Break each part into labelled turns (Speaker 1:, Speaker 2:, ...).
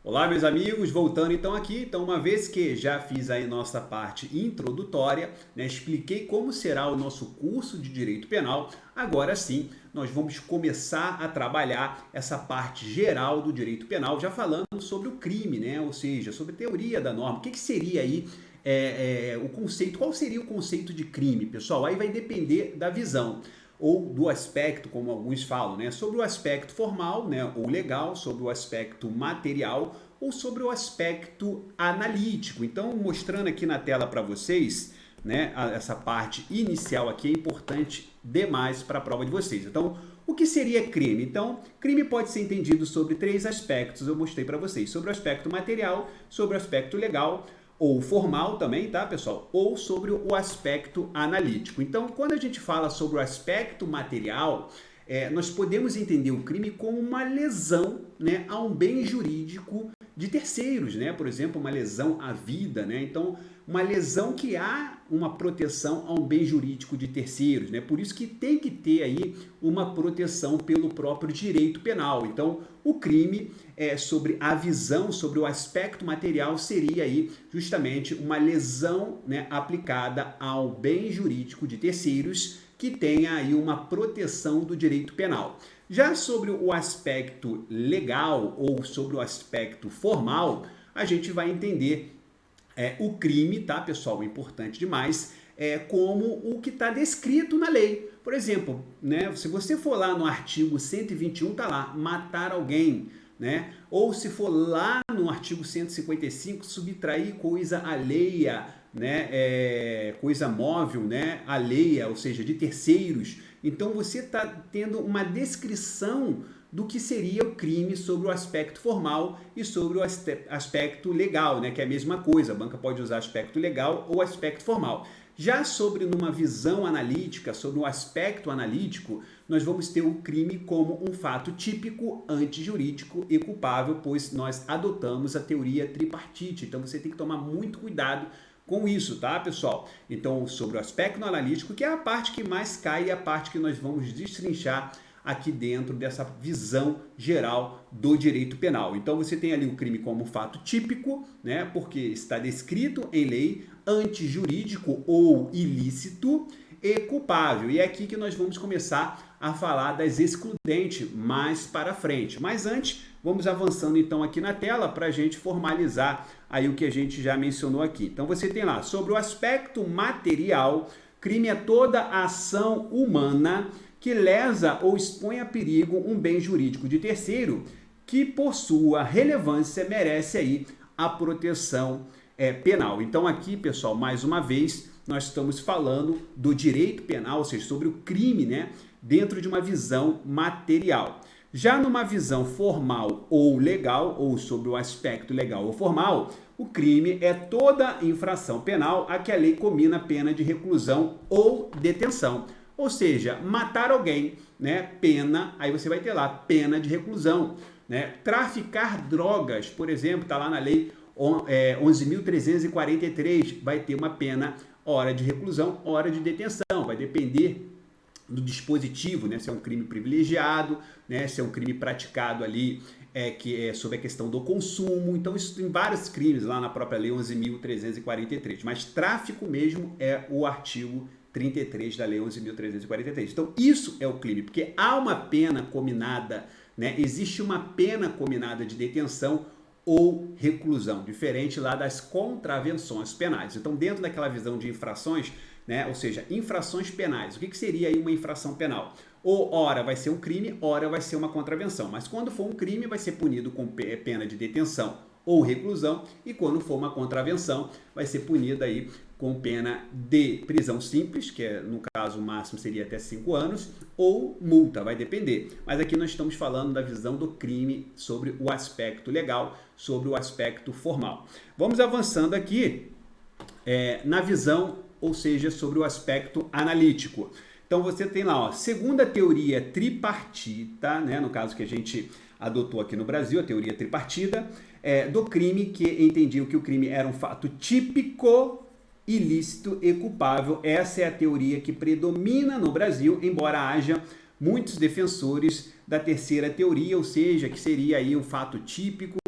Speaker 1: Olá, meus amigos, voltando então aqui. Então, uma vez que já fiz aí nossa parte introdutória, expliquei como será o nosso curso de Direito Penal, agora sim nós vamos começar a trabalhar essa parte geral do Direito Penal, já falando sobre o crime, ou seja, sobre a teoria da norma. O que seria aí o conceito, qual seria o conceito de crime, pessoal? Aí vai depender da visão ou do aspecto, como alguns falam, sobre o aspecto formal, ou legal, sobre o aspecto material ou sobre o aspecto analítico. Então, mostrando aqui na tela para vocês, essa parte inicial aqui é importante demais para a prova de vocês. Então, o que seria crime? Então, crime pode ser entendido sobre três aspectos, eu mostrei para vocês, sobre o aspecto material, sobre o aspecto legal, ou formal também, tá, pessoal? Ou sobre o aspecto analítico. Então, quando a gente fala sobre o aspecto material, nós podemos entender o crime como uma lesão, a um bem jurídico de terceiros, por exemplo, uma lesão à vida, então uma lesão que há uma proteção a um bem jurídico de terceiros, por isso que tem que ter aí uma proteção pelo próprio direito penal. Então, o crime sobre a visão, sobre o aspecto material, seria aí justamente uma lesão, aplicada ao bem jurídico de terceiros que tenha aí uma proteção do direito penal. Já sobre o aspecto legal ou sobre o aspecto formal, a gente vai entender o crime, tá, pessoal? É importante demais, como o que está descrito na lei. Por exemplo, se você for lá no artigo 121, tá lá, matar alguém, ou se for lá no artigo 155, subtrair coisa alheia, coisa móvel, alheia, ou seja, de terceiros. Então você está tendo uma descrição do que seria o crime sobre o aspecto formal e sobre o aspecto legal, que é a mesma coisa. A banca pode usar aspecto legal ou aspecto formal. Já sobre numa visão analítica, sobre o aspecto analítico, nós vamos ter o crime como um fato típico, antijurídico e culpável, pois nós adotamos a teoria tripartite. Então você tem que tomar muito cuidado com isso, tá, pessoal? Então, sobre o aspecto analítico, que é a parte que mais cai e a parte que nós vamos destrinchar aqui dentro dessa visão geral do direito penal. Então, você tem ali o crime como fato típico, porque está descrito em lei, antijurídico ou ilícito e culpável. E é aqui que nós vamos começar a falar das excludentes mais para frente. Mas antes, vamos avançando então aqui na tela para a gente formalizar aí o que a gente já mencionou aqui. Então você tem lá, sobre o aspecto material, crime é toda ação humana que lesa ou expõe a perigo um bem jurídico de terceiro que, por sua relevância, merece aí a proteção penal. Então aqui, pessoal, mais uma vez, nós estamos falando do direito penal, ou seja, sobre o crime, dentro de uma visão material. Já numa visão formal ou legal, ou sobre o aspecto legal ou formal, o crime é toda infração penal a que a lei comina pena de reclusão ou detenção. Ou seja, matar alguém, pena, aí você vai ter lá, pena de reclusão. Traficar drogas, por exemplo, está lá na lei 11.343, vai ter uma pena, hora de reclusão, hora de detenção, vai depender do dispositivo, se é um crime privilegiado, se é um crime praticado ali, que é sobre a questão do consumo. Então isso tem vários crimes lá na própria lei 11.343, mas tráfico mesmo é o artigo 33 da lei 11.343. Então isso é o crime, porque há uma pena cominada, existe uma pena cominada de detenção ou reclusão, diferente lá das contravenções penais. Então, dentro daquela visão de infrações, ou seja, infrações penais, o que seria aí uma infração penal? Ou ora vai ser um crime, ora vai ser uma contravenção. Mas quando for um crime, vai ser punido com pena de detenção ou reclusão, e quando for uma contravenção, vai ser punida aí com pena de prisão simples, que no caso o máximo seria até 5 anos, ou multa, vai depender. Mas aqui nós estamos falando da visão do crime sobre o aspecto legal, sobre o aspecto formal. Vamos avançando aqui na visão, ou seja, sobre o aspecto analítico. Então você tem lá, segundo a teoria tripartita, no caso que a gente adotou aqui no Brasil, a teoria tripartida, do crime, que entendiam que o crime era um fato típico, ilícito e culpável. Essa é a teoria que predomina no Brasil, embora haja muitos defensores da terceira teoria, ou seja, que seria aí um fato típico,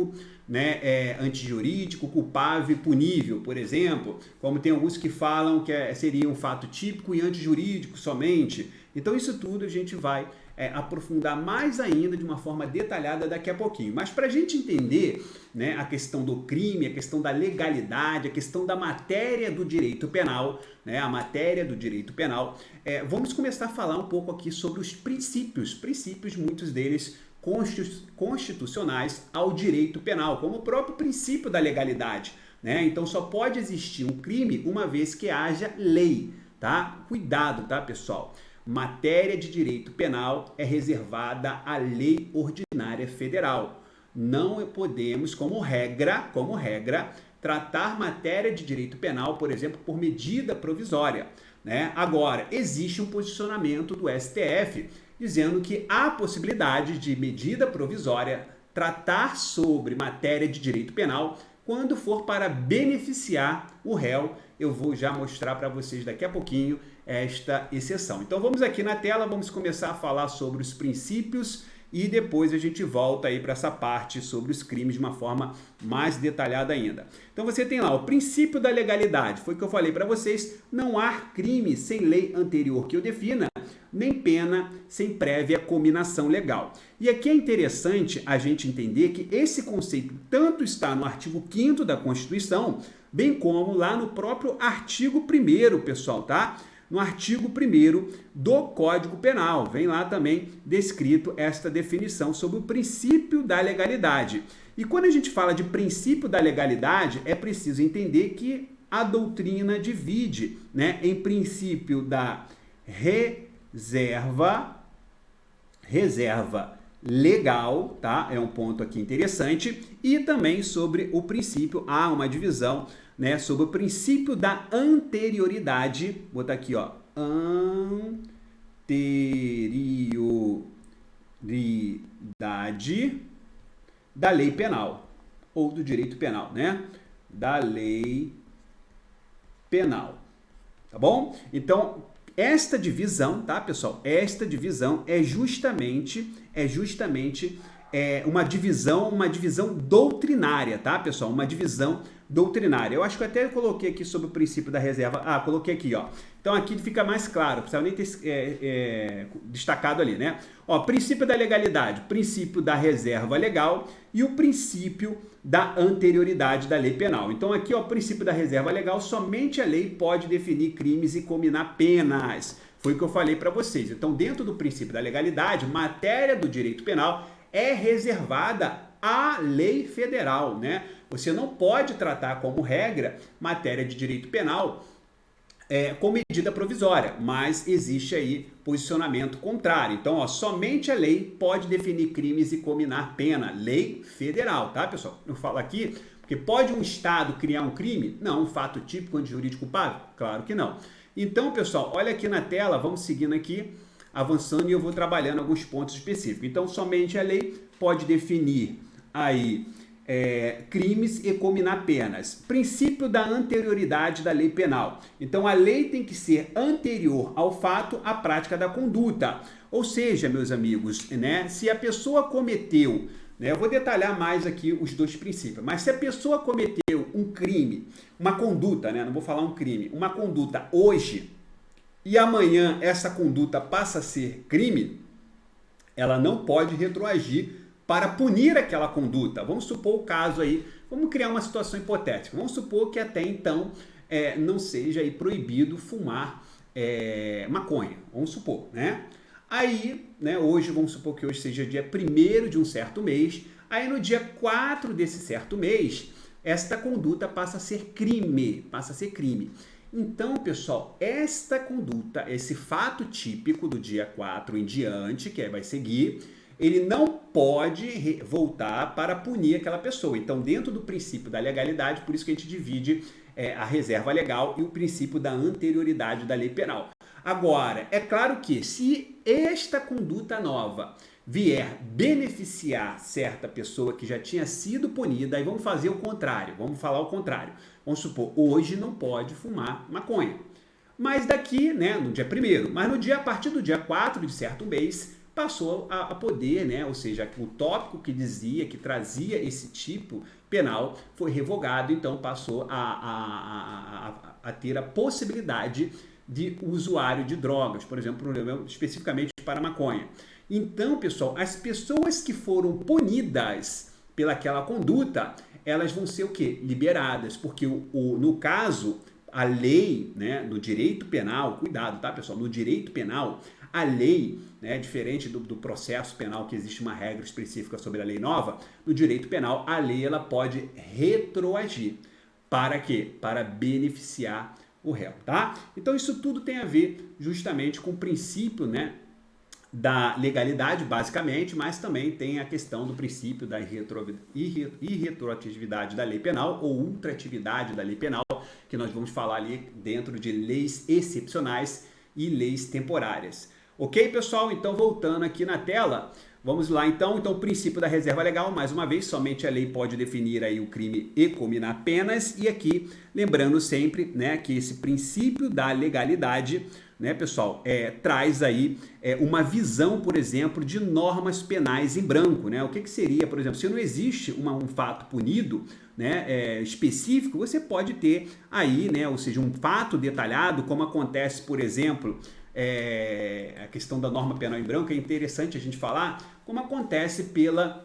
Speaker 1: né, antijurídico, culpável e punível, por exemplo, como tem alguns que falam que seria um fato típico e antijurídico somente. Então isso tudo a gente vai aprofundar mais ainda de uma forma detalhada daqui a pouquinho. Mas para a gente entender, né, a questão do crime, a questão da legalidade, a questão da matéria do direito penal, né, a matéria do direito penal, vamos começar a falar um pouco aqui sobre os princípios, muitos deles constitucionais ao direito penal, como o próprio princípio da legalidade, né? Então só pode existir um crime uma vez que haja lei, tá? Cuidado, tá, pessoal? Matéria de direito penal é reservada à lei ordinária federal. Não podemos, como regra, tratar matéria de direito penal, por exemplo, por medida provisória, né? Agora, existe um posicionamento do STF dizendo que há possibilidade de medida provisória tratar sobre matéria de direito penal quando for para beneficiar o réu. Eu vou já mostrar para vocês daqui a pouquinho esta exceção. Então vamos aqui na tela, vamos começar a falar sobre os princípios e depois a gente volta aí para essa parte sobre os crimes de uma forma mais detalhada ainda. Então você tem lá o princípio da legalidade, foi o que eu falei para vocês, não há crime sem lei anterior que o defina, nem pena sem prévia cominação legal. E aqui é interessante a gente entender que esse conceito tanto está no artigo 5º da Constituição, bem como lá no próprio artigo 1º, pessoal, tá? No artigo 1º do Código Penal, vem lá também descrito esta definição sobre o princípio da legalidade. E quando a gente fala de princípio da legalidade, é preciso entender que a doutrina divide, né, em princípio da reserva legal, tá? É um ponto aqui interessante. E também sobre o princípio, há uma divisão, né, sobre o princípio da anterioridade. Vou botar aqui, ó, anterioridade da lei penal ou do direito penal, né? Da lei penal. Tá bom? Então, esta divisão, tá, pessoal? Esta divisão é justamente uma divisão doutrinária, tá, pessoal? Uma divisão doutrinária. Eu acho que eu até coloquei aqui sobre o princípio da reserva. Ah, coloquei aqui, ó. Então aqui fica mais claro, não precisava nem ter destacado ali, né? Ó, princípio da legalidade, princípio da reserva legal e o princípio da anterioridade da lei penal. Então aqui, ó, o princípio da reserva legal, somente a lei pode definir crimes e combinar penas. Foi o que eu falei para vocês. Então, dentro do princípio da legalidade, matéria do direito penal é reservada à lei federal, né? Você não pode tratar como regra matéria de direito penal com medida provisória, mas existe aí posicionamento contrário. Então, ó, somente a lei pode definir crimes e combinar pena. Lei federal, tá, pessoal? Eu falo aqui porque pode um Estado criar um crime? Não. Um fato típico antijurídico culpável? Claro que não. Então, pessoal, olha aqui na tela, vamos seguindo aqui, avançando e eu vou trabalhando alguns pontos específicos. Então, somente a lei pode definir aí crimes e combinar penas. Princípio da anterioridade da lei penal. Então, a lei tem que ser anterior ao fato à prática da conduta. Ou seja, meus amigos, né, se a pessoa cometeu, né, eu vou detalhar mais aqui os dois princípios, mas se a pessoa cometeu um crime, uma conduta, né, não vou falar um crime, uma conduta hoje e amanhã essa conduta passa a ser crime, ela não pode retroagir para punir aquela conduta. Vamos supor o caso aí, vamos criar uma situação hipotética. Vamos supor que até então não seja aí proibido fumar maconha. Vamos supor, né? Aí, né, hoje, vamos supor que hoje seja dia 1º de um certo mês. Aí no dia 4 desse certo mês, esta conduta passa a ser crime. Passa a ser crime. Então, pessoal, esta conduta, esse fato típico do dia 4 em diante, que vai seguir, ele não pode voltar para punir aquela pessoa. Então, dentro do princípio da legalidade, por isso que a gente divide a reserva legal e o princípio da anterioridade da lei penal. Agora, é claro que se esta conduta nova vier beneficiar certa pessoa que já tinha sido punida, aí vamos fazer o contrário, vamos falar o contrário. Vamos supor, hoje não pode fumar maconha. Mas daqui, né, no dia 1º, mas a partir do dia 4 de certo mês, passou a poder, né? Ou seja, o tópico que dizia, que trazia esse tipo penal foi revogado, então passou a ter a possibilidade de usuário de drogas, por exemplo, especificamente para maconha. Então, pessoal, as pessoas que foram punidas pelaquela conduta, elas vão ser o quê? Liberadas, porque no caso, a lei, né, no direito penal, cuidado, tá, pessoal? No direito penal, a lei, né, diferente do processo penal, que existe uma regra específica sobre a lei nova, no direito penal, a lei ela pode retroagir. Para quê? Para beneficiar o réu, tá? Então, isso tudo tem a ver justamente com o princípio, né, da legalidade, basicamente, mas também tem a questão do princípio da irretroatividade da lei penal ou ultratividade da lei penal, que nós vamos falar ali dentro de leis excepcionais e leis temporárias. Ok, pessoal? Então, voltando aqui na tela, vamos lá então. Então, o princípio da reserva legal, mais uma vez, somente a lei pode definir aí o crime e combinar penas. E aqui, lembrando sempre, né, que esse princípio da legalidade, né, pessoal, traz aí uma visão, por exemplo, de normas penais em branco, né? O que seria, por exemplo, se não existe um fato punido, né, específico, você pode ter aí, né, ou seja, um fato detalhado, como acontece, por exemplo, a questão da norma penal em branco, é interessante a gente falar, como acontece pela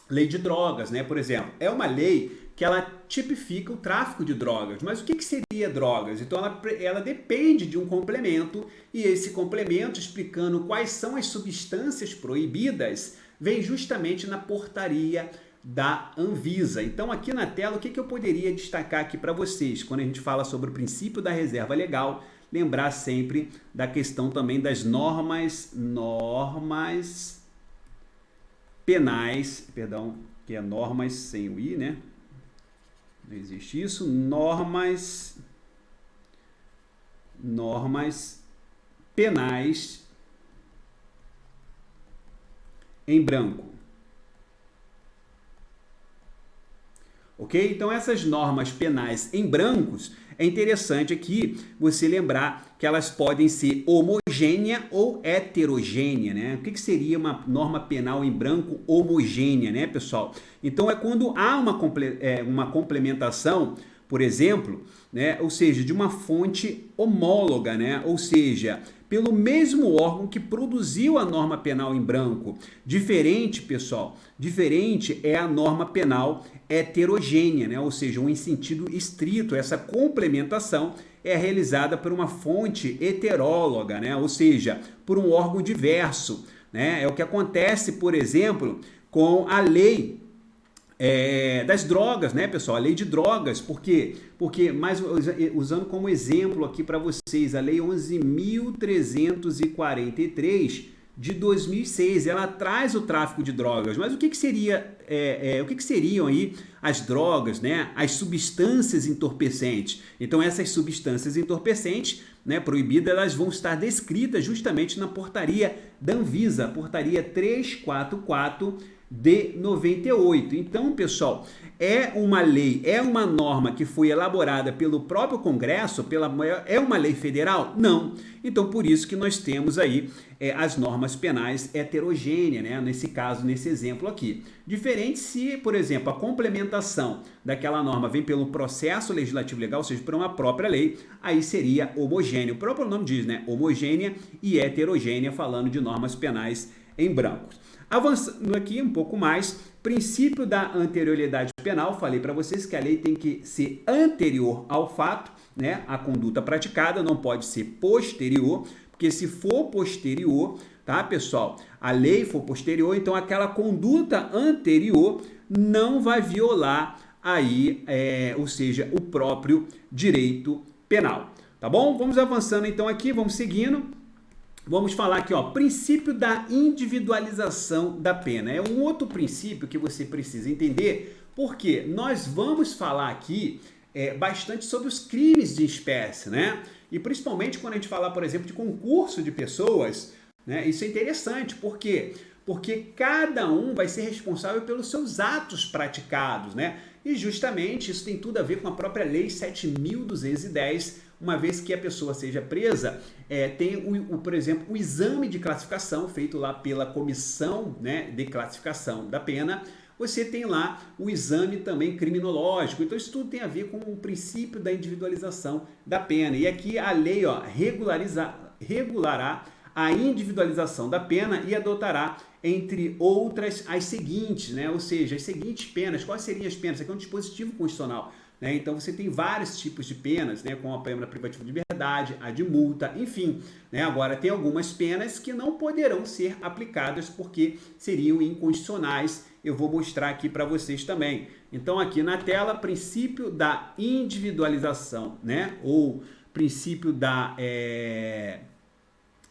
Speaker 1: lei de drogas, né? Por exemplo, é uma lei que ela tipifica o tráfico de drogas. Mas o que seria drogas? Então, ela depende de um complemento, e esse complemento, explicando quais são as substâncias proibidas, vem justamente na portaria da Anvisa. Então, aqui na tela, o que eu poderia destacar aqui para vocês? Quando a gente fala sobre o princípio da reserva legal, lembrar sempre da questão também das normas penais, perdão, que é normas sem o i, né? Não existe isso. Normas penais em branco. Ok? Então, essas normas penais em brancos, é interessante aqui você lembrar que elas podem ser homogênea ou heterogênea, né? O que seria uma norma penal em branco homogênea, né, pessoal? Então, é quando há uma complementação, por exemplo, né, ou seja, de uma fonte homóloga, né? Ou seja, pelo mesmo órgão que produziu a norma penal em branco. Diferente, pessoal, diferente é a norma penal heterogênea, né? Ou seja, em sentido estrito, essa complementação é realizada por uma fonte heteróloga, né? Ou seja, por um órgão diverso, né? É o que acontece, por exemplo, com a lei das drogas, né, pessoal? A lei de drogas, por quê? Porque, usando como exemplo aqui para vocês, a lei 11.343 de 2006, ela traz o tráfico de drogas, mas o que seria, o que seriam aí as drogas, né? As substâncias entorpecentes. Então, essas substâncias entorpecentes, né, proibidas, elas vão estar descritas justamente na portaria da Anvisa, portaria 344 de 98. Então, pessoal, é uma lei, é uma norma que foi elaborada pelo próprio Congresso, é uma lei federal? Não. Então, por isso que nós temos aí as normas penais heterogêneas, né? Nesse caso, nesse exemplo aqui. Diferente se, por exemplo, a complementação daquela norma vem pelo processo legislativo legal, ou seja, por uma própria lei, aí seria homogêneo. O próprio nome diz, né? Homogênea e heterogênea, falando de normas penais em brancos. Avançando aqui um pouco mais, princípio da anterioridade penal, falei para vocês que a lei tem que ser anterior ao fato, né? A conduta praticada não pode ser posterior, porque se for posterior, tá, pessoal? A lei for posterior, então aquela conduta anterior não vai violar aí, ou seja, o próprio direito penal, tá bom? Vamos avançando então aqui, vamos seguindo. Vamos falar aqui, ó, princípio da individualização da pena. É um outro princípio que você precisa entender, porque nós vamos falar aqui bastante sobre os crimes de espécie, né? E principalmente quando a gente falar, por exemplo, de concurso de pessoas, né? Isso é interessante, por quê? Porque cada um vai ser responsável pelos seus atos praticados, né? E justamente isso tem tudo a ver com a própria Lei 7.210, uma vez que a pessoa seja presa, tem, por exemplo, o exame de classificação feito lá pela comissão, né, de classificação da pena. Você tem lá o exame também criminológico. Então, isso tudo tem a ver com o princípio da individualização da pena. E aqui a lei regulará a individualização da pena e adotará, entre outras, as seguintes, né? Ou seja, as seguintes penas. Quais seriam as penas? Isso aqui é um dispositivo constitucional, né? Então, você tem vários tipos de penas, né? Como a pena privativa de liberdade, a de multa, enfim, né? Agora, tem algumas penas que não poderão ser aplicadas porque seriam inconstitucionais. Eu vou mostrar aqui para vocês também. Então, aqui na tela, princípio da individualização, né? Ou princípio da...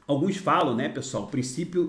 Speaker 1: Alguns falam, né, pessoal, princípio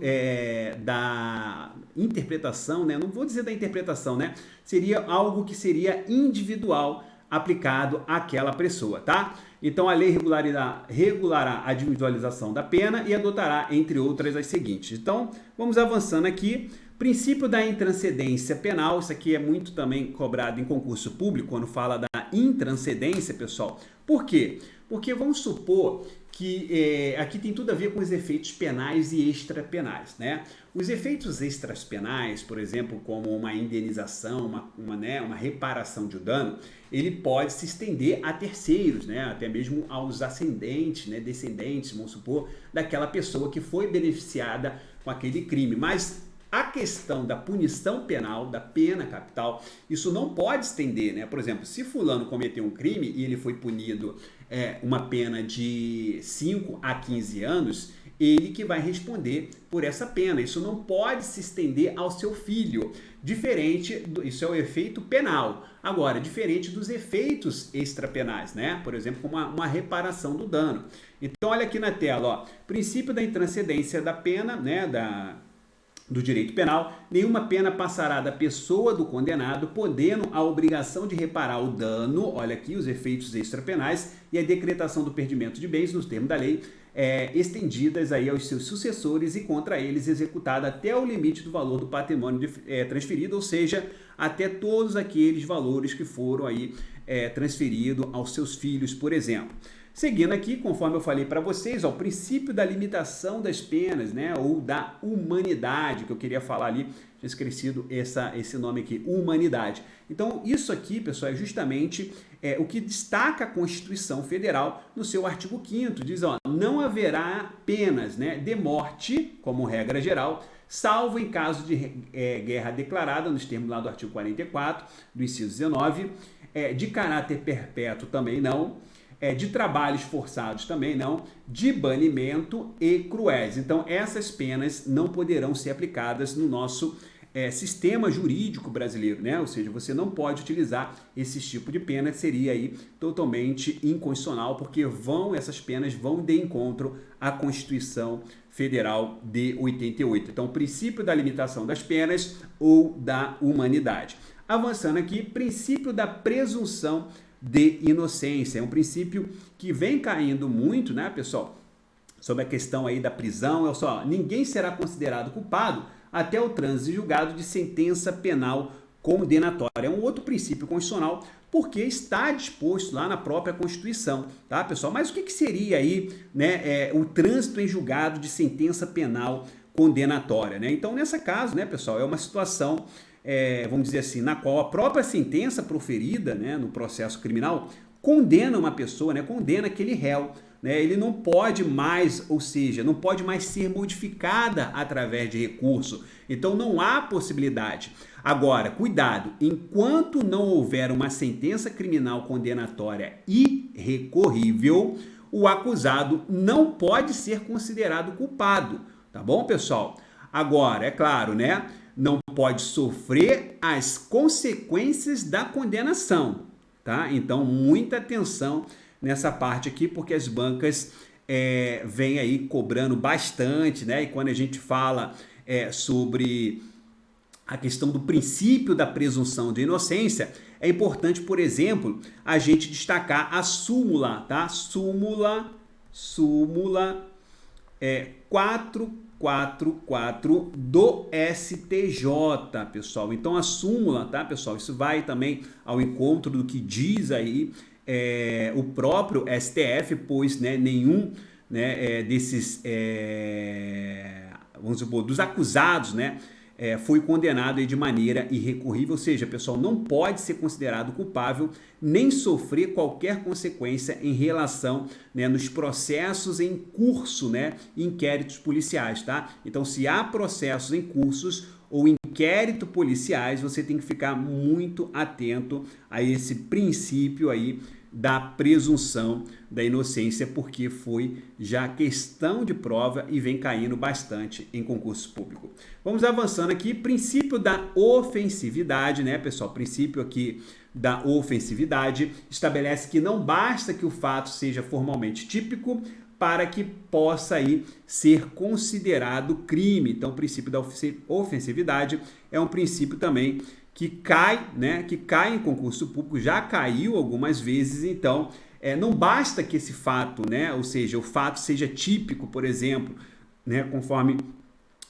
Speaker 1: da interpretação, né? Não vou dizer da interpretação, né? Seria algo que seria individual aplicado àquela pessoa, tá? Então, a lei regulará a individualização da pena e adotará, entre outras, as seguintes. Então, vamos avançando aqui. Princípio da intranscendência penal, isso aqui é muito também cobrado em concurso público, quando fala da intranscendência, pessoal. Por quê? Porque vamos supor que aqui tem tudo a ver com os efeitos penais e extrapenais, né? Os efeitos extrapenais, por exemplo, como uma indenização, uma reparação de dano, ele pode se estender a terceiros, né? Até mesmo aos ascendentes, né? Descendentes, vamos supor, daquela pessoa que foi beneficiada com aquele crime. Mas a questão da punição penal, da pena capital, isso não pode estender, né? Por exemplo, se fulano cometeu um crime e ele foi punido uma pena de 5 a 15 anos, ele que vai responder por essa pena. Isso não pode se estender ao seu filho. Isso é o efeito penal. Agora, diferente dos efeitos extrapenais, né? Por exemplo, como uma reparação do dano. Então, olha aqui na tela, ó, princípio da intranscendência da pena, né? Do direito penal, nenhuma pena passará da pessoa do condenado, podendo a obrigação de reparar o dano, olha aqui os efeitos extrapenais, e a decretação do perdimento de bens nos termos da lei, estendidas aí aos seus sucessores e contra eles executada até o limite do valor do patrimônio transferido, ou seja, até todos aqueles valores que foram aí transferidos aos seus filhos, por exemplo. Seguindo aqui, conforme eu falei para vocês, ó, o princípio da limitação das penas, né, ou da humanidade, que eu queria falar ali, tinha esquecido esse nome aqui, humanidade. Então, isso aqui, pessoal, é justamente o que destaca a Constituição Federal no seu artigo 5º, diz, ó, não haverá penas, né, de morte, como regra geral, salvo em caso de guerra declarada, nos termos lá do artigo 44, do inciso 19, de caráter perpétuo também não, de trabalhos forçados também não, de banimento e cruéis. Então, essas penas não poderão ser aplicadas no nosso sistema jurídico brasileiro, né? Ou seja, você não pode utilizar esse tipo de pena, seria aí totalmente inconstitucional, porque essas penas vão de encontro à Constituição Federal de 88. Então, o princípio da limitação das penas ou da humanidade. Avançando aqui, princípio da presunção de inocência. É um princípio que vem caindo muito, né, pessoal, sobre a questão aí da prisão. Ninguém será considerado culpado até o trânsito julgado de sentença penal condenatória. É um outro princípio constitucional, porque está disposto lá na própria Constituição, tá, pessoal? Mas o que seria aí, né, o trânsito em julgado de sentença penal condenatória, né? Então, nessa caso, né, pessoal, é uma situação vamos dizer assim, na qual a própria sentença proferida, né, no processo criminal condena uma pessoa, né, condena aquele réu, né, ele não pode mais, ou seja, não pode mais ser modificada através de recurso. Então não há possibilidade. Agora, cuidado, enquanto não houver uma sentença criminal condenatória irrecorrível, o acusado não pode ser considerado culpado, tá bom, pessoal? Agora, é claro, né, não pode sofrer as consequências da condenação, tá? Então, muita atenção nessa parte aqui, porque as bancas vêm aí cobrando bastante, né? E quando a gente fala sobre a questão do princípio da presunção de inocência, é importante, por exemplo, a gente destacar a súmula, tá? Súmula 444 do STJ, pessoal. Então, a súmula, tá, pessoal? Isso vai também ao encontro do que diz aí o próprio STF, pois, né, nenhum, né, desses, vamos supor, dos acusados, né, foi condenado aí de maneira irrecorrível, ou seja, pessoal, não pode ser considerado culpável nem sofrer qualquer consequência em relação, né, nos processos em curso, né, inquéritos policiais, tá? Então, se há processos em cursos ou inquérito policiais, você tem que ficar muito atento a esse princípio aí da presunção da inocência, porque foi já questão de prova e vem caindo bastante em concurso público. Vamos avançando aqui, princípio da ofensividade, né, pessoal? Princípio aqui da ofensividade estabelece que não basta que o fato seja formalmente típico para que possa aí ser considerado crime. Então, o princípio da ofensividade é um princípio também que cai, né, que cai em concurso público, já caiu algumas vezes, então não basta que esse fato, né, ou seja, o fato seja típico, por exemplo, né, conforme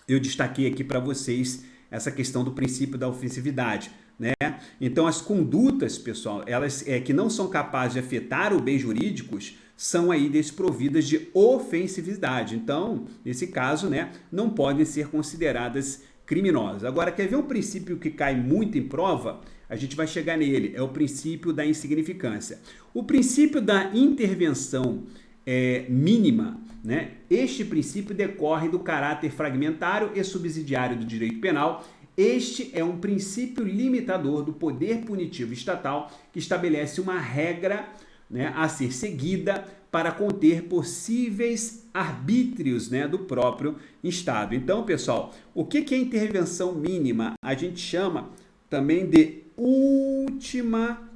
Speaker 1: eu destaquei aqui para vocês essa questão do princípio da ofensividade, né? Então, as condutas, pessoal, elas que não são capazes de afetar o bem jurídicos, são aí desprovidas de ofensividade. Então, nesse caso, né, não podem ser consideradas criminosas. Agora, quer ver um princípio que cai muito em prova? A gente vai chegar nele, é o princípio da insignificância. O princípio da intervenção mínima, né? Este princípio decorre do caráter fragmentário e subsidiário do direito penal. Este é um princípio limitador do poder punitivo estatal que estabelece uma regra, né, a ser seguida para conter possíveis arbítrios, né, do próprio Estado. Então, pessoal, o que é intervenção mínima? A gente chama também de última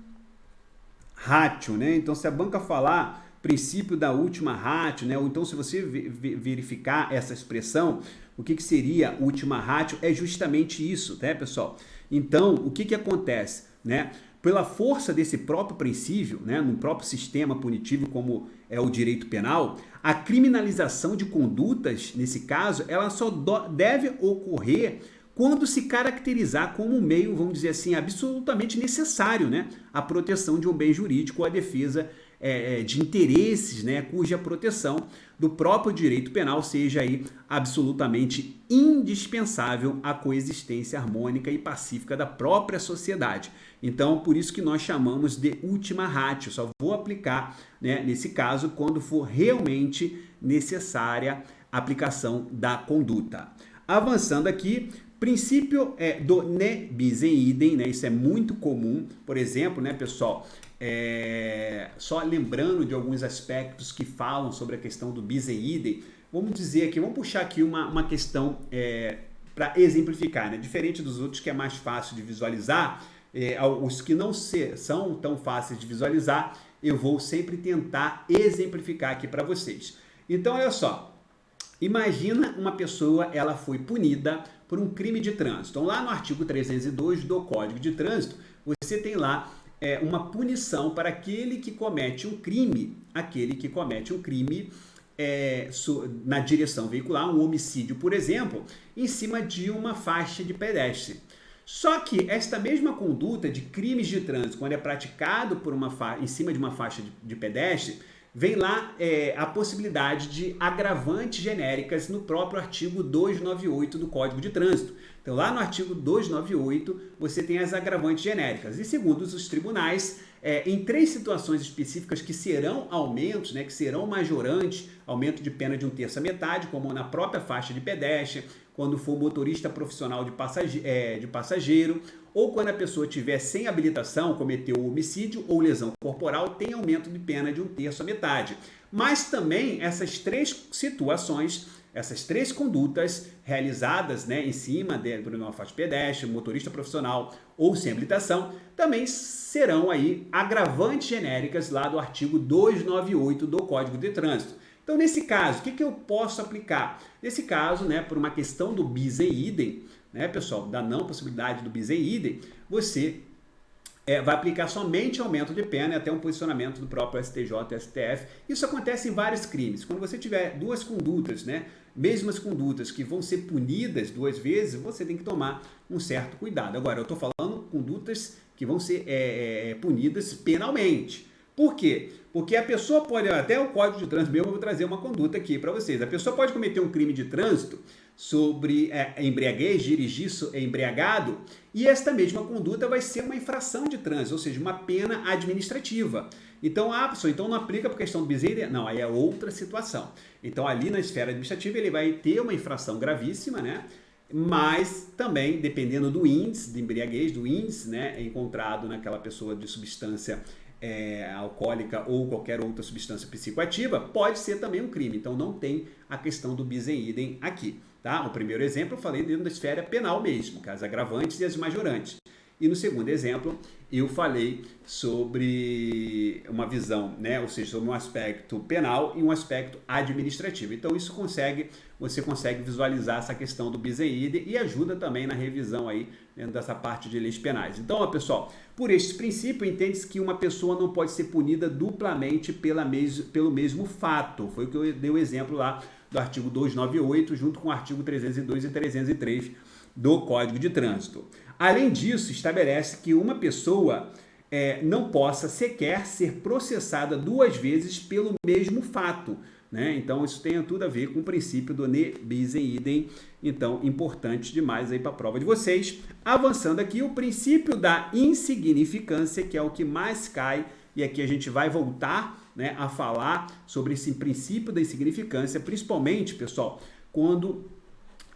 Speaker 1: ratio, né? Então, se a banca falar princípio da última ratio, né, ou então se você verificar essa expressão, o que seria última ratio? É justamente isso, né, pessoal? Então, o que acontece, né? Pela força desse próprio princípio, né, no próprio sistema punitivo como é o direito penal, a criminalização de condutas, nesse caso, ela só deve ocorrer quando se caracterizar como um meio, vamos dizer assim, absolutamente necessário, né, a proteção de um bem jurídico ou a defesa de interesses, né, cuja proteção do próprio direito penal seja aí absolutamente indispensável à coexistência harmônica e pacífica da própria sociedade. Então, por isso que nós chamamos de última ratio. Só vou aplicar, né, nesse caso quando for realmente necessária a aplicação da conduta. Avançando aqui, princípio do ne bis in idem, né? Isso é muito comum, por exemplo, né, pessoal? Só lembrando de alguns aspectos que falam sobre a questão do bis in idem, vamos dizer aqui, vamos puxar aqui uma questão para exemplificar, né? Diferente dos outros que é mais fácil de visualizar, os que não são tão fáceis de visualizar, eu vou sempre tentar exemplificar aqui para vocês. Então, olha só, imagina uma pessoa, ela foi punida por um crime de trânsito. Então, lá no artigo 302 do Código de Trânsito, você tem lá uma punição para aquele que comete um crime, na direção veicular, um homicídio, por exemplo, em cima de uma faixa de pedestre. Só que esta mesma conduta de crimes de trânsito, quando é praticado em cima de uma faixa de pedestre, vem lá a possibilidade de agravantes genéricas no próprio artigo 298 do Código de Trânsito. Então, lá no artigo 298, você tem as agravantes genéricas. E segundo os tribunais, em 3 situações específicas que serão aumentos, né, que serão majorantes, aumento de pena de 1/3 à metade, como na própria faixa de pedestre, quando for motorista profissional de passageiro, ou quando a pessoa tiver sem habilitação, cometeu homicídio ou lesão corporal, tem aumento de pena de 1/3 à metade. Mas também essas 3 situações, essas 3 condutas realizadas, né, em cima de uma faixa de pedestre, motorista profissional ou sem habilitação, também serão aí agravantes genéricas lá do artigo 298 do Código de Trânsito. Então, nesse caso, o que eu posso aplicar? Nesse caso, né, por uma questão do bis in idem, né, pessoal, da não possibilidade do bis in idem, você vai aplicar somente aumento de pena e até um posicionamento do próprio STJ e STF. Isso acontece em vários crimes. Quando você tiver 2 condutas, né, mesmas condutas que vão ser punidas 2 vezes, você tem que tomar um certo cuidado. Agora, eu estou falando condutas que vão ser punidas penalmente. Por quê? Porque a pessoa pode, até o Código de Trânsito mesmo, eu vou trazer uma conduta aqui para vocês. A pessoa pode cometer um crime de trânsito sobre embriaguez, dirigir embriagado, e esta mesma conduta vai ser uma infração de trânsito, ou seja, uma pena administrativa. Então, pessoa, então não aplica por questão do bis in idem, não, aí é outra situação. Então, ali na esfera administrativa, ele vai ter uma infração gravíssima, né? Mas também, dependendo do índice de embriaguez, do índice, né, encontrado naquela pessoa de substância alcoólica ou qualquer outra substância psicoativa, pode ser também um crime. Então, não tem a questão do bis in idem aqui. Tá? O primeiro exemplo eu falei dentro da esfera penal mesmo, as agravantes e as majorantes. E no segundo exemplo, eu falei sobre uma visão, né? Ou seja, sobre um aspecto penal e um aspecto administrativo. Então, você consegue visualizar essa questão do bis in idem e ajuda também na revisão aí dentro dessa parte de leis penais. Então, ó, pessoal, por este princípio, entende-se que uma pessoa não pode ser punida duplamente pelo mesmo fato. Foi o que eu dei o exemplo lá do artigo 298, junto com o artigo 302 e 303 do Código de Trânsito. Além disso, estabelece que uma pessoa não possa sequer ser processada duas vezes pelo mesmo fato, né? Então, isso tem tudo a ver com o princípio do ne bis in idem. Então, importante demais aí para a prova de vocês. Avançando aqui, o princípio da insignificância, que é o que mais cai, e aqui a gente vai voltar, né, a falar sobre esse princípio da insignificância, principalmente, pessoal, quando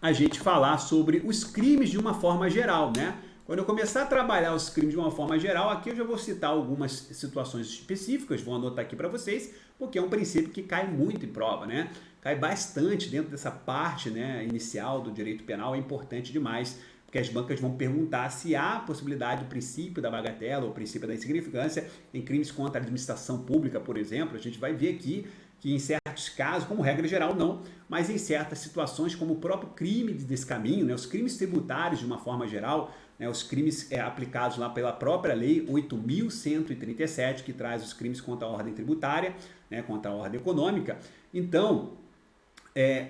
Speaker 1: a gente falar sobre os crimes de uma forma geral, né? Quando eu começar a trabalhar os crimes de uma forma geral, aqui eu já vou citar algumas situações específicas, vou anotar aqui para vocês, porque é um princípio que cai muito em prova, né? Cai bastante dentro dessa parte, né, inicial do direito penal, é importante demais, porque as bancas vão perguntar se há possibilidade do princípio da bagatela ou princípio da insignificância em crimes contra a administração pública, por exemplo. A gente vai ver aqui que em certos casos, como regra geral não, mas em certas situações, como o próprio crime de descaminho, né, os crimes tributários de uma forma geral, né, os crimes aplicados lá pela própria lei 8.137, que traz os crimes contra a ordem tributária, né, contra a ordem econômica. Então,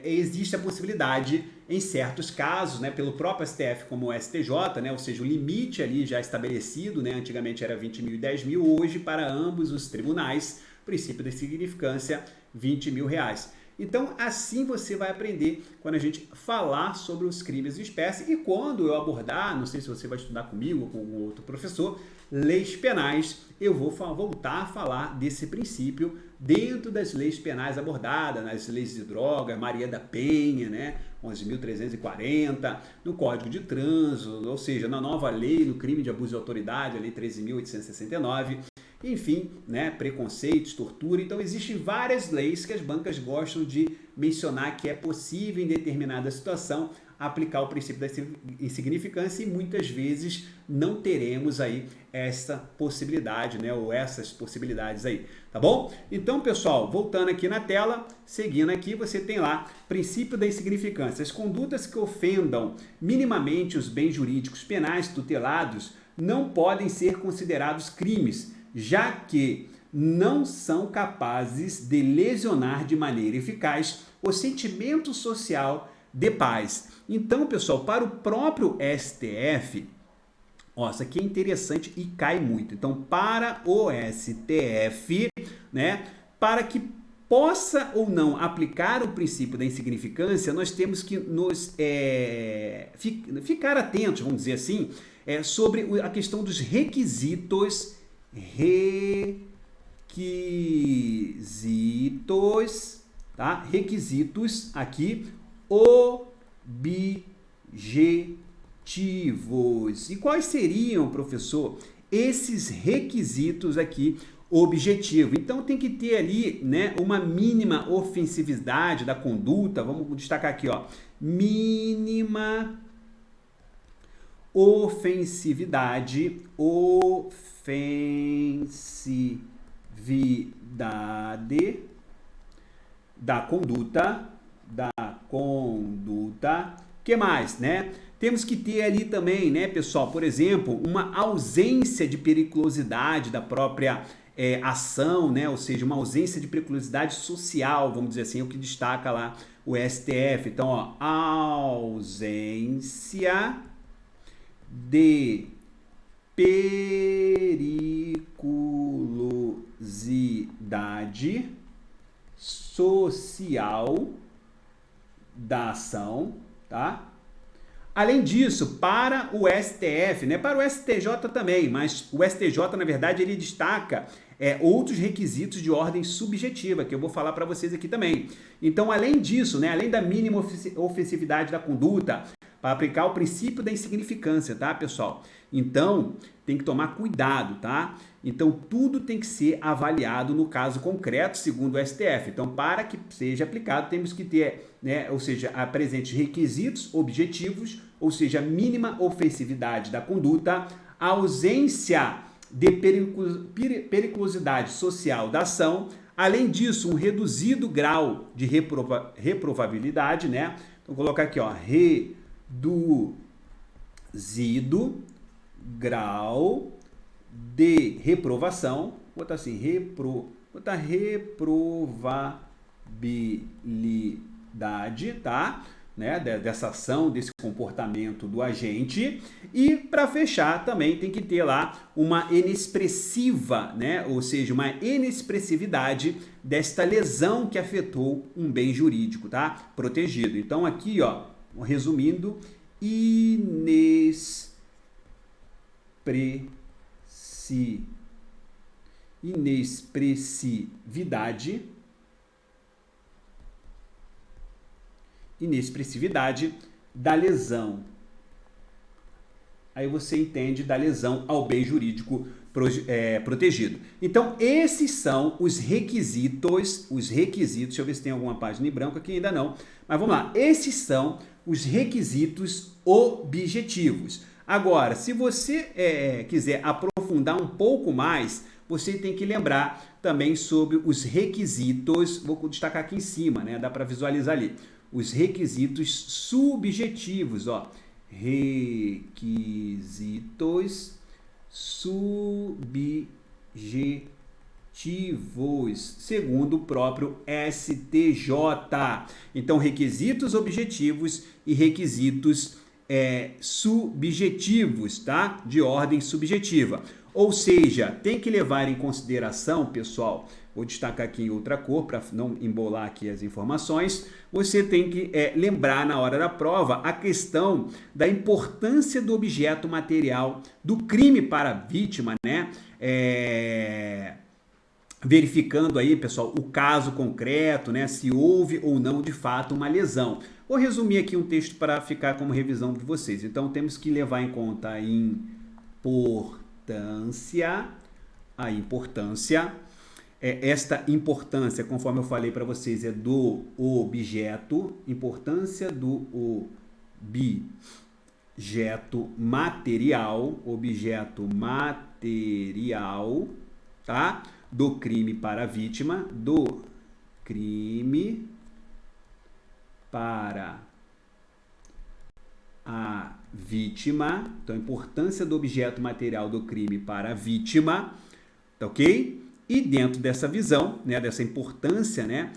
Speaker 1: existe a possibilidade, em certos casos, né, pelo próprio STF como o STJ, né, ou seja, o limite ali já estabelecido, né, antigamente era 20 mil e 10 mil, hoje para ambos os tribunais, princípio da insignificância, 20 mil reais. Então, assim você vai aprender quando a gente falar sobre os crimes de espécie e quando eu abordar, não sei se você vai estudar comigo ou com algum outro professor, leis penais, eu vou voltar a falar desse princípio dentro das leis penais abordadas, nas leis de droga, Maria da Penha, né? 11.340, no Código de Trânsito, ou seja, na nova lei, no crime de abuso de autoridade, a lei 13.869, enfim, né, preconceitos, tortura. Então, existem várias leis que as bancas gostam de mencionar que é possível, em determinada situação, aplicar o princípio da insignificância e muitas vezes não teremos aí essa possibilidade, né, ou essas possibilidades aí, tá bom? Então, pessoal, voltando aqui na tela, seguindo aqui, você tem lá princípio da insignificância. As condutas que ofendam minimamente os bens jurídicos penais tutelados não podem ser considerados crimes, já que não são capazes de lesionar de maneira eficaz o sentimento social de paz. Então, pessoal, para o próprio STF, ó, isso aqui é interessante e cai muito. Então, para o STF, né, para que possa ou não aplicar o princípio da insignificância, nós temos que nos ficar atentos, vamos dizer assim, sobre a questão dos requisitos, tá? Requisitos aqui objetivos. E quais seriam, professor, esses requisitos aqui objetivo? Então tem que ter ali, né, uma mínima ofensividade da conduta. Vamos destacar aqui, ó, mínima ofensividade da conduta. Que mais, né? Temos que ter ali também, né, pessoal, por exemplo, uma ausência de periculosidade da própria ação, né? Ou seja, uma ausência de periculosidade social, vamos dizer assim, é o que destaca lá o STF. Então, ó, ausência de periculosidade periculosidade social da ação, tá? Além disso, para o STF, né, para o STJ também, mas o STJ, na verdade, ele destaca outros requisitos de ordem subjetiva, que eu vou falar para vocês aqui também. Então, além disso, né, além da mínima ofensividade da conduta, para aplicar o princípio da insignificância, tá, pessoal? Então, tem que tomar cuidado, tá? Então, tudo tem que ser avaliado no caso concreto, segundo o STF. Então, para que seja aplicado, temos que ter, né, ou seja, presentes requisitos objetivos, ou seja, mínima ofensividade da conduta, ausência de periculosidade social da ação, além disso, um reduzido grau de reprovabilidade, né? Então, vou colocar aqui, ó, reduzido grau de reprovação, vou botar assim, reprovabilidade, tá? Né, dessa ação, desse comportamento do agente. E para fechar também tem que ter lá uma inexpressiva, né, ou seja, uma inexpressividade desta lesão que afetou um bem jurídico, tá? Protegido. Então aqui, ó, resumindo, inexpressividade da lesão. Aí você entende da lesão ao bem jurídico protegido. Então, esses são os requisitos, deixa eu ver se tem alguma página em branco aqui, ainda não, mas vamos lá, esses são os requisitos objetivos. Agora, se você quiser aprofundar um pouco mais, você tem que lembrar também sobre os requisitos, vou destacar aqui em cima, né? Dá para visualizar ali. Os requisitos subjetivos, ó. Requisitos subjetivos, segundo o próprio STJ. Então, requisitos objetivos e requisitos subjetivos, tá? De ordem subjetiva. Ou seja, tem que levar em consideração, pessoal, vou destacar aqui em outra cor para não embolar aqui as informações, você tem que lembrar na hora da prova a questão da importância do objeto material do crime para a vítima, né? Verificando aí, pessoal, o caso concreto, né? Se houve ou não de fato uma lesão. Vou resumir aqui um texto para ficar como revisão de vocês. Então, temos que levar em conta a importância. Esta importância, conforme eu falei para vocês, é do objeto, importância do objeto material, tá? Do crime para a vítima, do crime para a vítima, então a importância do objeto material do crime para a vítima, tá ok? E dentro dessa visão, né, dessa importância, né,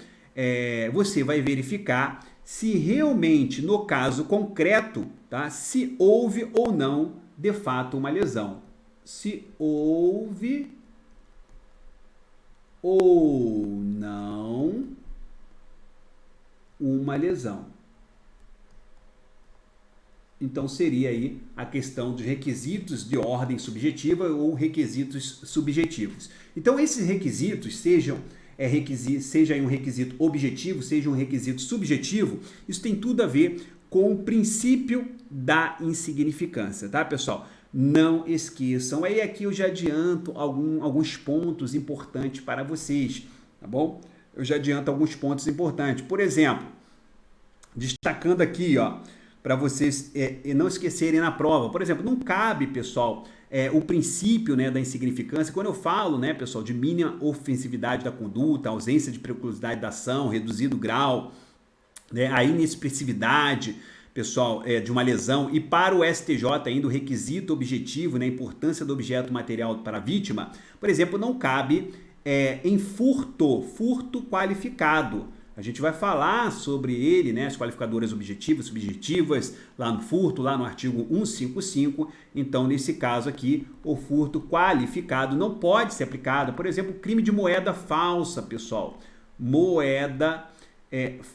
Speaker 1: você vai verificar se realmente no caso concreto, tá, se houve ou não de fato uma lesão. Se houve ou não uma lesão. Então, seria aí a questão dos requisitos de ordem subjetiva ou requisitos subjetivos. Então, esses requisitos, seja um requisito objetivo, seja um requisito subjetivo, isso tem tudo a ver com o princípio da insignificância, tá, pessoal? Não esqueçam. Aí aqui eu já adianto alguns pontos importantes para vocês, tá bom? Eu já adianto alguns pontos importantes. Por exemplo, destacando aqui, ó, para vocês não esquecerem na prova. Por exemplo, não cabe, pessoal, o princípio, né, da insignificância. Quando eu falo, né, pessoal, de mínima ofensividade da conduta, ausência de periculosidade da ação, reduzido grau, né, a inexpressividade, pessoal, de uma lesão, e para o STJ ainda o requisito objetivo, né, a importância do objeto material para a vítima, por exemplo, não cabe em furto qualificado. A gente vai falar sobre ele, né, as qualificadoras objetivas, subjetivas, lá no furto, lá no artigo 155. Então, nesse caso aqui, o furto qualificado não pode ser aplicado. Por exemplo, crime de moeda falsa, pessoal. Moeda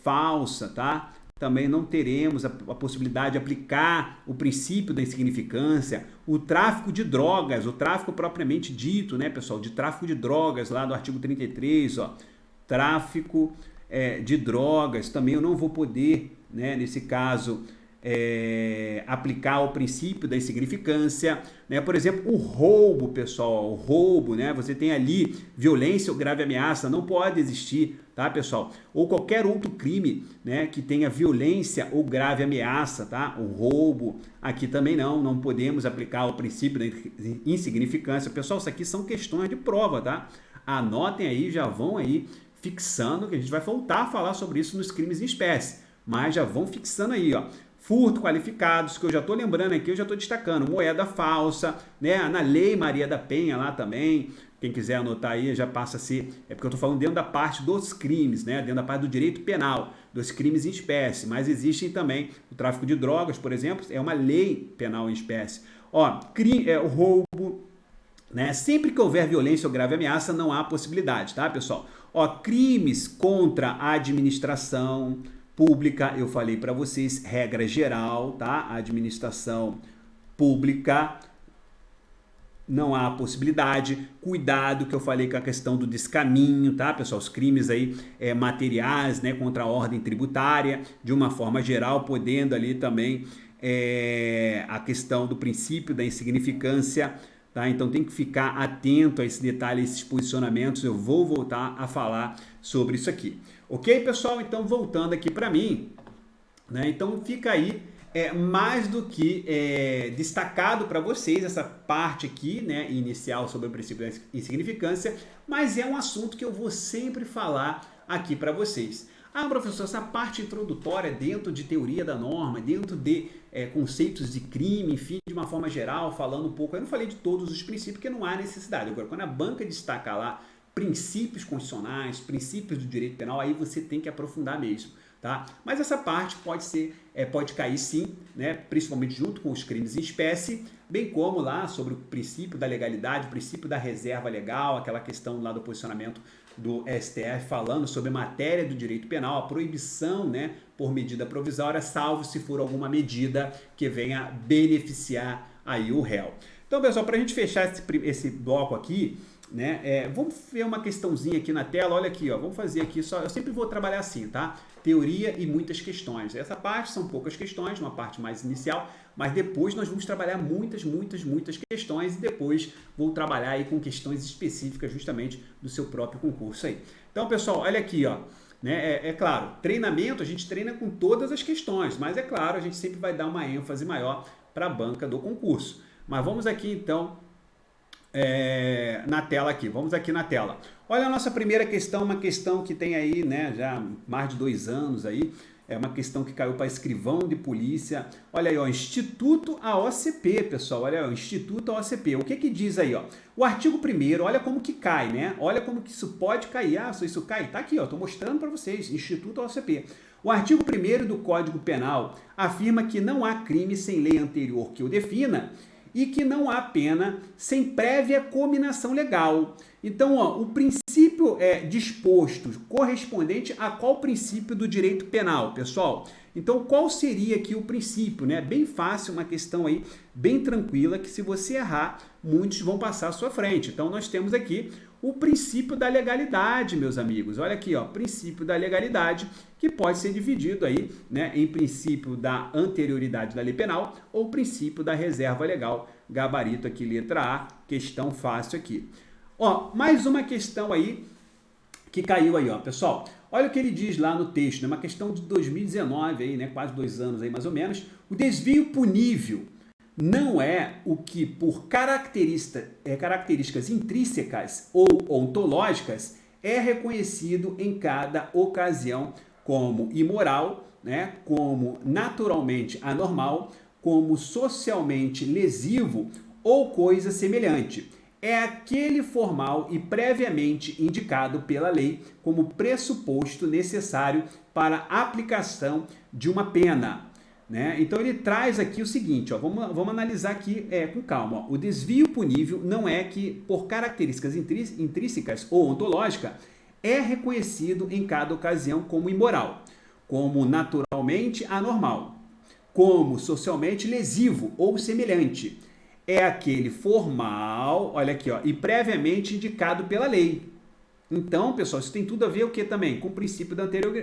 Speaker 1: falsa, tá? Também não teremos a possibilidade de aplicar o princípio da insignificância, o tráfico de drogas, o tráfico propriamente dito, né, pessoal, de tráfico de drogas, lá do artigo 33, ó, tráfico de drogas, também eu não vou poder, né, nesse caso, aplicar o princípio da insignificância, né? Por exemplo, o roubo, pessoal, o roubo, né? Você tem ali violência ou grave ameaça, não pode existir, tá, pessoal? Ou qualquer outro crime, né, que tenha violência ou grave ameaça, tá? O roubo, aqui também não podemos aplicar o princípio da insignificância. Pessoal, isso aqui são questões de prova, tá? Anotem aí, já vão aí fixando, que a gente vai voltar a falar sobre isso nos crimes em espécie, mas já vão fixando aí, ó. Furto qualificados, que eu já estou lembrando aqui, eu já estou destacando, moeda falsa, né? Na Lei Maria da Penha lá também, quem quiser anotar aí já passa a ser, é porque eu estou falando dentro da parte dos crimes, né? Dentro da parte do direito penal, dos crimes em espécie, mas existem também o tráfico de drogas, por exemplo, é uma lei penal em espécie. Ó, o roubo, né? Sempre que houver violência ou grave ameaça, não há possibilidade, tá, pessoal? Ó, crimes contra a administração pública, eu falei para vocês, regra geral, tá? Administração pública, não há possibilidade. Cuidado que eu falei com a questão do descaminho, tá, pessoal? Os crimes aí materiais, né, contra a ordem tributária, de uma forma geral, podendo ali também a questão do princípio da insignificância, tá? Então tem que ficar atento a esse detalhe, a esses posicionamentos. Eu vou voltar a falar sobre isso aqui. Ok, pessoal? Então, voltando aqui para mim, né? Então, fica aí mais do que destacado para vocês essa parte aqui, né, inicial sobre o princípio da insignificância, mas é um assunto que eu vou sempre falar aqui para vocês. Ah, professor, essa parte introdutória dentro de teoria da norma, dentro de conceitos de crime, enfim, de uma forma geral, falando um pouco, eu não falei de todos os princípios, porque não há necessidade. Agora, quando a banca destaca lá princípios constitucionais, princípios do direito penal, aí você tem que aprofundar mesmo, tá? Mas essa parte pode cair sim, né? Principalmente junto com os crimes em espécie, bem como lá sobre o princípio da legalidade, o princípio da reserva legal, aquela questão lá do posicionamento do STF falando sobre matéria do direito penal, a proibição, né, por medida provisória, salvo se for alguma medida que venha beneficiar aí o réu. Então, pessoal, para a gente fechar esse bloco aqui, né, vamos ver uma questãozinha aqui na tela. Olha aqui, ó, vamos fazer aqui só, eu sempre vou trabalhar assim, tá? Teoria e muitas questões. Essa parte são poucas questões, uma parte mais inicial, mas depois nós vamos trabalhar muitas questões e depois vou trabalhar aí com questões específicas justamente do seu próprio concurso aí. Então, pessoal, olha aqui, ó, né, é claro, treinamento, a gente treina com todas as questões, mas é claro, a gente sempre vai dar uma ênfase maior para a banca do concurso. Mas vamos aqui então na tela aqui, vamos aqui na tela. Olha a nossa primeira questão, uma questão que tem aí, né, já mais de 2 anos aí, é uma questão que caiu para escrivão de polícia. Olha aí, ó, Instituto AOCP, pessoal, olha aí, ó, Instituto AOCP. O que que diz aí, ó? O artigo 1º, olha como que cai, né? Olha como que isso pode cair. Ah, isso cai? Tá aqui, ó, tô mostrando para vocês, Instituto AOCP. O artigo 1º do Código Penal afirma que não há crime sem lei anterior que o defina e que não há pena sem prévia cominação legal. Então, ó, o princípio disposto correspondente a qual princípio do direito penal, pessoal? Então, qual seria aqui o princípio, né? Bem fácil, uma questão aí bem tranquila, que se você errar, muitos vão passar à sua frente. Então, nós temos aqui o princípio da legalidade, meus amigos. Olha aqui, ó, princípio da legalidade, que pode ser dividido aí, né, em princípio da anterioridade da lei penal ou princípio da reserva legal. Gabarito aqui, letra A, questão fácil aqui. Ó, mais uma questão aí que caiu aí, ó, pessoal. Olha o que ele diz lá no texto, né? Uma questão de 2019 aí, né? Quase 2 anos aí, mais ou menos. O desvio punível não é o que, por características intrínsecas ou ontológicas, é reconhecido em cada ocasião como imoral, né? Como naturalmente anormal, como socialmente lesivo ou coisa semelhante. é aquele formal e previamente indicado pela lei como pressuposto necessário para a aplicação de uma pena. Né? Então ele traz aqui o seguinte, ó, vamos analisar aqui com calma. Ó. O desvio punível não é que, por características intrínsecas ou ontológicas, é reconhecido em cada ocasião como imoral, como naturalmente anormal, como socialmente lesivo ou semelhante. É aquele formal, olha aqui, ó, e previamente indicado pela lei. Então, pessoal, isso tem tudo a ver o que também? Com o princípio da anterior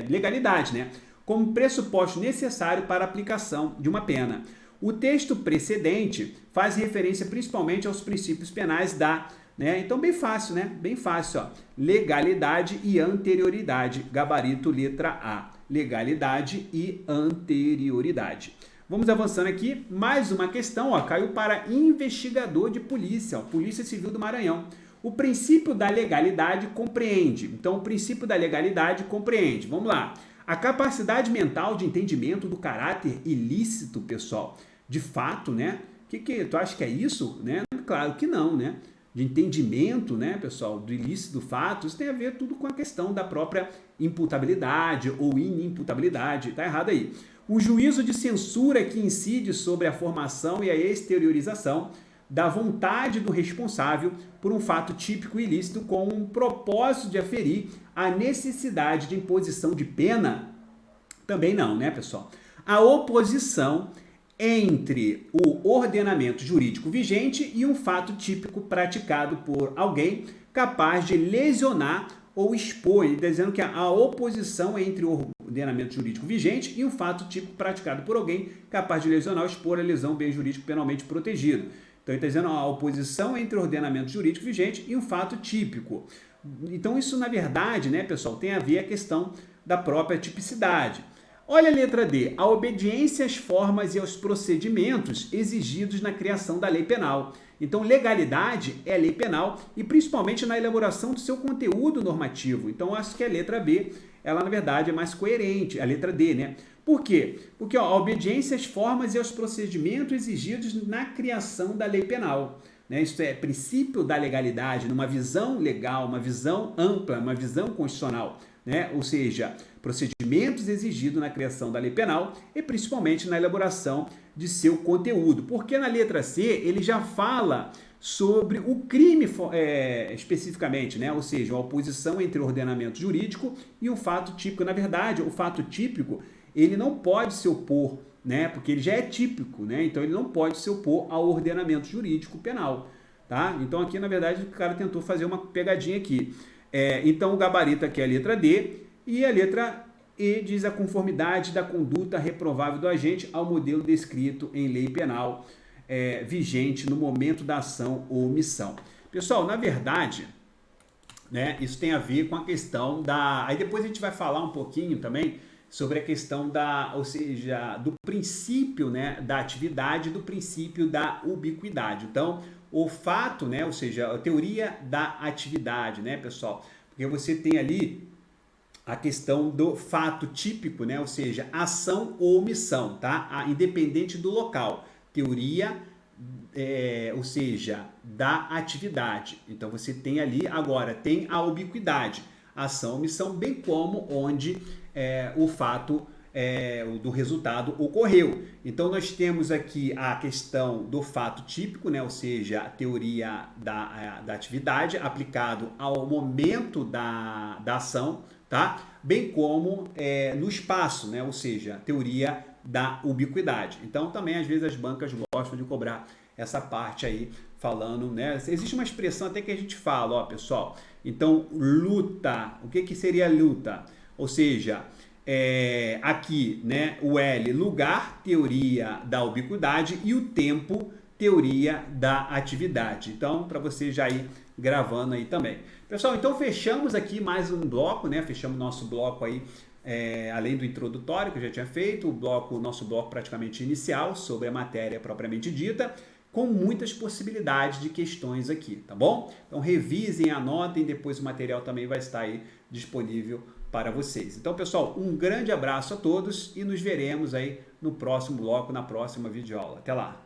Speaker 1: legalidade, né? Como pressuposto necessário para a aplicação de uma pena. O texto precedente faz referência principalmente aos princípios penais da, né? Então, bem fácil, né? Bem fácil, ó. Legalidade e anterioridade, gabarito letra A. Legalidade e anterioridade. Vamos avançando aqui, mais uma questão, ó, caiu para investigador de polícia, ó, Polícia Civil do Maranhão. O princípio da legalidade compreende, então o princípio da legalidade compreende, vamos lá, a capacidade mental de entendimento do caráter ilícito, pessoal, de fato, né? Que tu acha que é isso, né? Claro que não, né? De entendimento, né, pessoal, do ilícito do fato, isso tem a ver tudo com a questão da própria imputabilidade ou inimputabilidade, tá errado aí. O juízo de censura que incide sobre a formação e a exteriorização da vontade do responsável por um fato típico ilícito com um propósito de aferir a necessidade de imposição de pena? Também não, né, pessoal? A oposição entre o ordenamento jurídico vigente e um fato típico praticado por alguém capaz de lesionar ou expor, ele está dizendo que a oposição entre o ordenamento jurídico vigente e um fato típico praticado por alguém capaz de lesionar ou expor a lesão bem jurídico penalmente protegido. Então, ele está dizendo a oposição entre o ordenamento jurídico vigente e um fato típico. Então, isso, na verdade, né, pessoal, tem a ver a questão da própria tipicidade. Olha a letra D. A obediência às formas e aos procedimentos exigidos na criação da lei penal. Então, legalidade é lei penal e principalmente na elaboração do seu conteúdo normativo. Então, acho que a letra B, ela na verdade é mais coerente, a letra D, né? Por quê? Porque ó, a obediência às formas e aos procedimentos exigidos na criação da lei penal. Né? Isso é princípio da legalidade, numa visão legal, uma visão ampla, uma visão constitucional. Né? Ou seja, procedimentos exigidos na criação da lei penal e principalmente na elaboração de seu conteúdo. Porque na letra C ele já fala sobre o crime especificamente, né? Ou seja, a oposição entre o ordenamento jurídico e o fato típico. Na verdade, o fato típico ele não pode se opor, né? Porque ele já é típico, né? Então ele não pode se opor ao ordenamento jurídico penal. Tá? Então aqui, na verdade, o cara tentou fazer uma pegadinha aqui. Então o gabarito aqui é a letra D e a letra E diz a conformidade da conduta reprovável do agente ao modelo descrito em lei penal vigente no momento da ação ou omissão. Pessoal, na verdade, né, isso tem a ver com a questão da... Aí depois a gente vai falar um pouquinho também sobre a questão da, ou seja, do princípio, né, da atividade, do princípio da ubiquidade. Então, o fato, né, ou seja, a teoria da atividade, né, pessoal? Porque você tem ali a questão do fato típico, né, ou seja, ação ou omissão, tá? Independente do local. Teoria, ou seja, da atividade. Então, você tem ali, agora, tem a ubiquidade, ação ou omissão, bem como onde o fato do resultado ocorreu. Então, nós temos aqui a questão do fato típico, né? Ou seja, a teoria da atividade aplicado ao momento da ação, tá? Bem como no espaço, né? Ou seja, a teoria da ubiquidade. Então, também, às vezes, as bancas gostam de cobrar essa parte aí, falando, né? Existe uma expressão até que a gente fala, ó, pessoal. Então, luta. O que seria luta? Ou seja, aqui, né, o L, lugar, teoria da ubiquidade, e o tempo, teoria da atividade. Então, para você já ir gravando aí também. Pessoal, então fechamos aqui mais um bloco, né? Fechamos nosso bloco aí, além do introdutório que eu já tinha feito, o nosso bloco praticamente inicial sobre a matéria propriamente dita, com muitas possibilidades de questões aqui, tá bom? Então revisem, anotem, depois o material também vai estar aí disponível para vocês. Então, pessoal, um grande abraço a todos e nos veremos aí no próximo bloco, na próxima videoaula. Até lá!